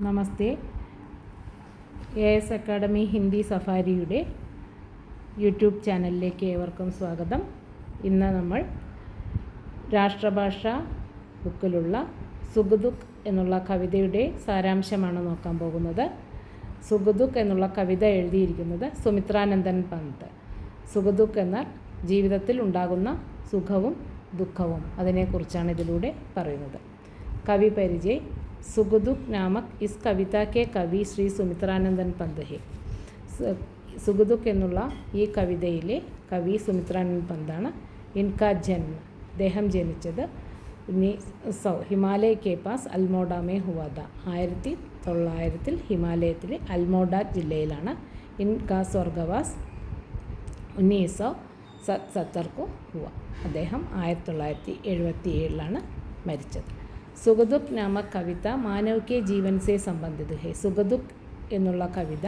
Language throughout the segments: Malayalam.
നമസ്തേ. AS അക്കാഡമി ഹിന്ദി സഫാരിയുടെ യൂട്യൂബ് ചാനലിലേക്ക് ഏവർക്കും സ്വാഗതം. ഇന്ന് നമ്മൾ രാഷ്ട്രഭാഷാ ബുക്കിലുള്ള സുഖദുഃഖ് എന്നുള്ള കവിതയുടെ സാരാംശമാണ് നോക്കാൻ പോകുന്നത്. സുഖദുഃഖ് എന്നുള്ള കവിത എഴുതിയിരിക്കുന്നത് സുമിത്രാനന്ദൻ പന്ത്. സുഖദുഃഖ് എന്നാൽ ജീവിതത്തിൽ ഉണ്ടാകുന്ന സുഖവും ദുഃഖവും, അതിനെക്കുറിച്ചാണ് ഇതിലൂടെ പറയുന്നത്. कवि परिचय. सुखदुख नामक इस कविता के कवि श्री സുമിത്രാനന്ദൻ പന്ത് ഹെ. സുഖദുഃഖ് എന്നുള്ള ഈ കവിതയിലെ കവി സുമിത്രാനന്ദൻ പന്താണ്. ഇൻകാ ജന്മ, അദ്ദേഹം ജനിച്ചത് ഹിമാലയ കെ പാസ് അൽമോഡ മേ ഹുവാദ, 1900 ഹിമാലയത്തിലെ അൽമോഡ ജില്ലയിലാണ്. ഇൻകാ സ്വർഗവാസ് 1970 को हुआ. അദ്ദേഹം 1977 മരിച്ചത്. സുഖദുഃഖ് നാമക് കവിത മാനവ് കെ ജീവൻ സെ സംബന്ധിത് ഹെ. സുഖദുഃഖ് എന്നുള്ള കവിത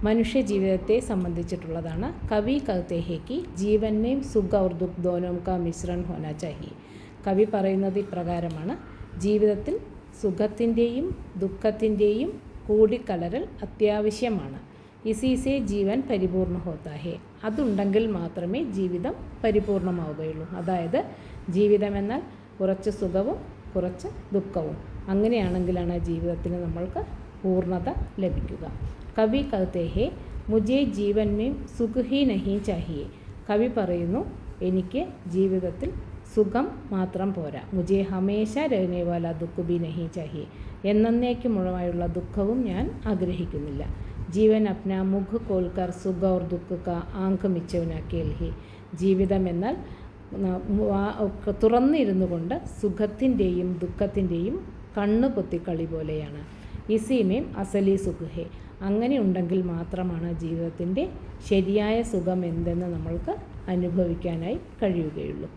മനുഷ്യ ജീവിതത്തെ സംബന്ധിച്ചിട്ടുള്ളതാണ്. കവി കഹത്തെ ഹെ കി ജീവൻ മേം സുഖ ഔർ ദുഃഖ് ദോനോ കാ മിശ്രൺ ഹോനാ ചാഹിയെ. കവി പറയുന്നത് ഇപ്രകാരമാണ്: ജീവിതത്തിൽ സുഖത്തിൻ്റെയും ദുഃഖത്തിൻ്റെയും കൂടിക്കലരൽ അത്യാവശ്യമാണ്. ഇസീസെ ജീവൻ പരിപൂർണ്ണ ഹോത്താ ഹെ. അതുണ്ടെങ്കിൽ മാത്രമേ ജീവിതം പരിപൂർണമാവുകയുള്ളൂ. അതായത് ജീവിതമെന്നാൽ കുറച്ച് സുഖവും കുറച്ച് ദുഃഖവും, അങ്ങനെയാണെങ്കിലാണ് ജീവിതത്തിന് നമ്മൾക്ക് പൂർണ്ണത ലഭിക്കുക. കവി കഹത്തെ ഹെ മുझे ജീവൻ മേം സുഖ് ഹി നഹി ചാഹിയെ. കവി പറയുന്നു, എനിക്ക് ജീവിതത്തിൽ സുഖം മാത്രം പോരാ. മുझे ഹമേശ രഹനെ വാല ദുഃഖ് ഭി നഹി ചാഹിയെ. എന്നേക്കുമുള്ളതായുള്ള ദുഃഖവും ഞാൻ ആഗ്രഹിക്കുന്നില്ല. ജീവൻ അപ്ന മുഖ് കോൽക്കർ സുഖ ഔർ ദുഃഖ് കാ ആങ്ക് മിച്ചവന കേൽ ഹി. ജീവിതം എന്നാൽ തുറന്നിരുന്നു കൊണ്ട് സുഖത്തിൻ്റെയും ദുഃഖത്തിൻ്റെയും കണ്ണു പൊത്തിക്കളി പോലെയാണ്. ഇസീമേം അസലി സുഖ് ഹെ. അങ്ങനെ ഉണ്ടെങ്കിൽ മാത്രമാണ് ജീവിതത്തിൻ്റെ ശരിയായ സുഖം എന്തെന്ന് നമ്മൾക്ക് അനുഭവിക്കാനായി കഴിയുകയുള്ളൂ.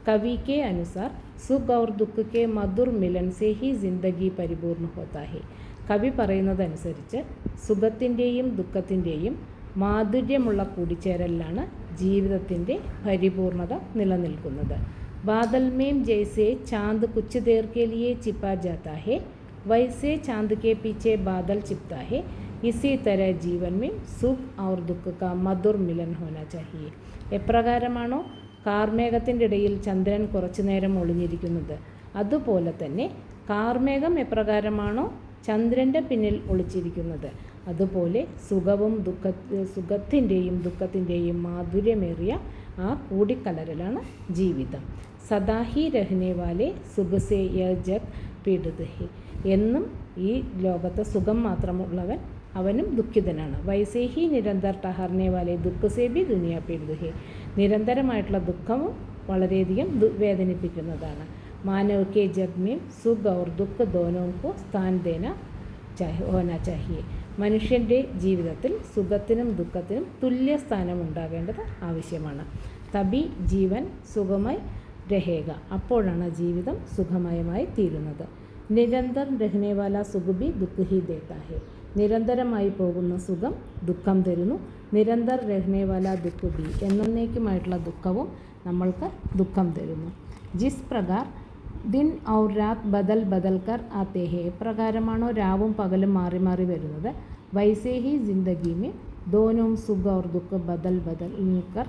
കവി കെ അനുസാർ സുഖ് ഔർ ദുഃഖ് കെ മധുർ മിലൻ സെ ഹി ജിന്ദഗി പരിപൂർണ്ണ ഹോത്താ ഹെ. കവി പറയുന്നതനുസരിച്ച് സുഖത്തിൻ്റെയും ദുഃഖത്തിൻ്റെയും മാധുര്യമുള്ള കൂടിച്ചേരലിലാണ് ജീവിതത്തിൻ്റെ പരിപൂർണത നിലനിൽക്കുന്നത്. ബാദൽ മേം ജൈസെ ചാന്ദ് കുച്ച് ദേർ കെ ലിയെ ചിപ്പാ ജാത്താ ഹെ വൈസെ ചാന്ദ് കെ പീछे ബാദൽ ചിപ്താ ഹെ. ഇസി തരഹ ജീവൻ മേം സുഖ് ഔർ ദുഃഖ് കാ മധുർ മിലൻ ഹോനാ ചാഹിയെ. എപ്രകാരമാണോ കാർമേഘത്തിൻ്റെ ഇടയിൽ ചന്ദ്രൻ കുറച്ചു നേരം ഒളിഞ്ഞിരിക്കുന്നത്, അതുപോലെ തന്നെ കാർമേഘം എപ്രകാരമാണോ ചന്ദ്രൻ്റെ പിന്നിൽ ഒളിച്ചിരിക്കുന്നത്, അതുപോലെ സുഖത്തിൻ്റെയും ദുഃഖത്തിൻ്റെയും മാധുര്യമേറിയ ആ കൂടിക്കലരലാണ് ജീവിതം. സദാഹി രഹ്നെ വാലെ സുഖസേ യ ജഗ് പീഡിത് ഹെ. എന്നും ഈ ലോകത്ത് സുഖം മാത്രമുള്ളവൻ അവനും ദുഃഖിതനാണ്. വൈസേഹി നിരന്തർ ടഹർനെ വാലെ ദുഃഖസേ ബി ദുനിയ പീഡിത് ഹെ. നിരന്തരമായിട്ടുള്ള ദുഃഖവും വളരെയധികം വേദനിപ്പിക്കുന്നതാണ്. മാനവ് കെ ജഗ് മേം സുഖ് ഔർ ദുഃഖ് ദോനോ കോ സ്ഥാൻ ദേന ഹോനാ ചാഹിയെ. മനുഷ്യൻ്റെ ജീവിതത്തിൽ സുഖത്തിനും ദുഃഖത്തിനും തുല്യ സ്ഥാനം ഉണ്ടാകേണ്ടത് ആവശ്യമാണ്. തബി ജീവൻ സുഖമായി രഹേഗ. അപ്പോഴാണ് ജീവിതം സുഖമയമായി തീരുന്നത്. നിരന്തർ രഹ്നെ വാല സുഖ് ബി ദുഃഖ് ഹി ദേത്താ ഹെ. നിരന്തരമായി പോകുന്ന സുഖം ദുഃഖം തരുന്നു. നിരന്തർ രഹ്നെ വാല ദുഃഖ് ബി, എന്നേക്കുമായിട്ടുള്ള ദുഃഖവും നമ്മൾക്ക് ദുഃഖം തരുന്നു. ജിസ് പ്രകാർ ദിൻ ഔർ രാത് ബദൽ ബദൽ കർ ആത്തേ ഹെ. എപ്രകാരമാണോ രാവും പകലും മാറി മാറി വരുന്നത്, വൈസേ ഹി ജിന്ദഗി മേ ദോനോം സുഖ ഔർ ദുഃഖ് ബദൽ ബദൽ കർ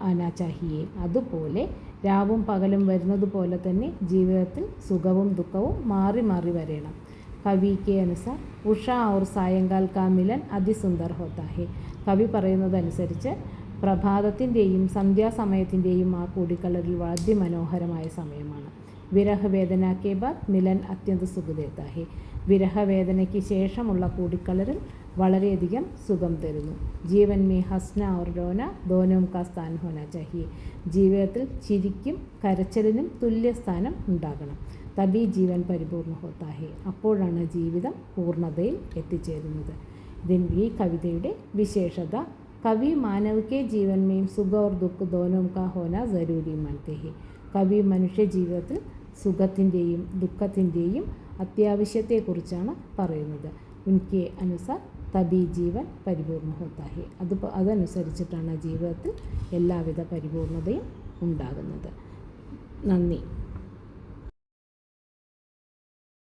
ആനാ ചാഹിയെ. അതുപോലെ രാവും പകലും വരുന്നത് പോലെ തന്നെ ജീവിതത്തിൽ സുഖവും ദുഃഖവും മാറി മാറി വരണം. കവി കെ അനുസാർ ഉഷ ഔർ സായങ്കാൽ കാ മിലൻ അതിസുന്ദർ ഹോത്താ ഹെ. കവി പറയുന്നതനുസരിച്ച് പ്രഭാതത്തിൻ്റെയും സന്ധ്യാസമയത്തിൻ്റെയും ആ കൂടിക്കലരിൽ അതിമനോഹരമായ സമയമാണ്. വിരഹവേദന കെ ബാദ് മിലൻ അത്യന്ത സുഖ് ദേത്താ ഹെ. വിരഹവേദനയ്ക്ക് ശേഷമുള്ള കൂടിക്കലരിൽ വളരെയധികം സുഖം തരുന്നു. ജീവൻ മേ ഹസ്ന ഔർ രോന ദോനോം കാ സ്ഥാൻ ഹോനാ ചാഹിയെ. ജീവിതത്തിൽ ചിരിക്കും കരച്ചിലിനും തുല്യസ്ഥാനം ഉണ്ടാകണം. തബി ജീവൻ പരിപൂർണ്ണ ഹോത്താ ഹെ. അപ്പോഴാണ് ജീവിതം പൂർണ്ണതയിൽ എത്തിച്ചേരുന്നത്. ഈ കവിതയുടെ വിശേഷത: കവി മാനവ് കെ ജീവൻ മേം സുഖ ഔർ ദുഃഖ് ദോനോം കാ ഹോന ജരൂരി മാൻതേ ഹെ. കവി മനുഷ്യ ജീവിതത്തിൽ സുഖത്തിൻ്റെയും ദുഃഖത്തിൻ്റെയും അത്യാവശ്യത്തെക്കുറിച്ചാണ് പറയുന്നത്. ഉൻകെ അനുസാർ തബി ജീവൻ പരിപൂർണ്ണ ഹോത്താ ഹെ. അതനുസരിച്ചിട്ടാണ് ജീവിതത്തിൽ എല്ലാവിധ പരിപൂർണതയും ഉണ്ടാകുന്നത്. നന്ദി.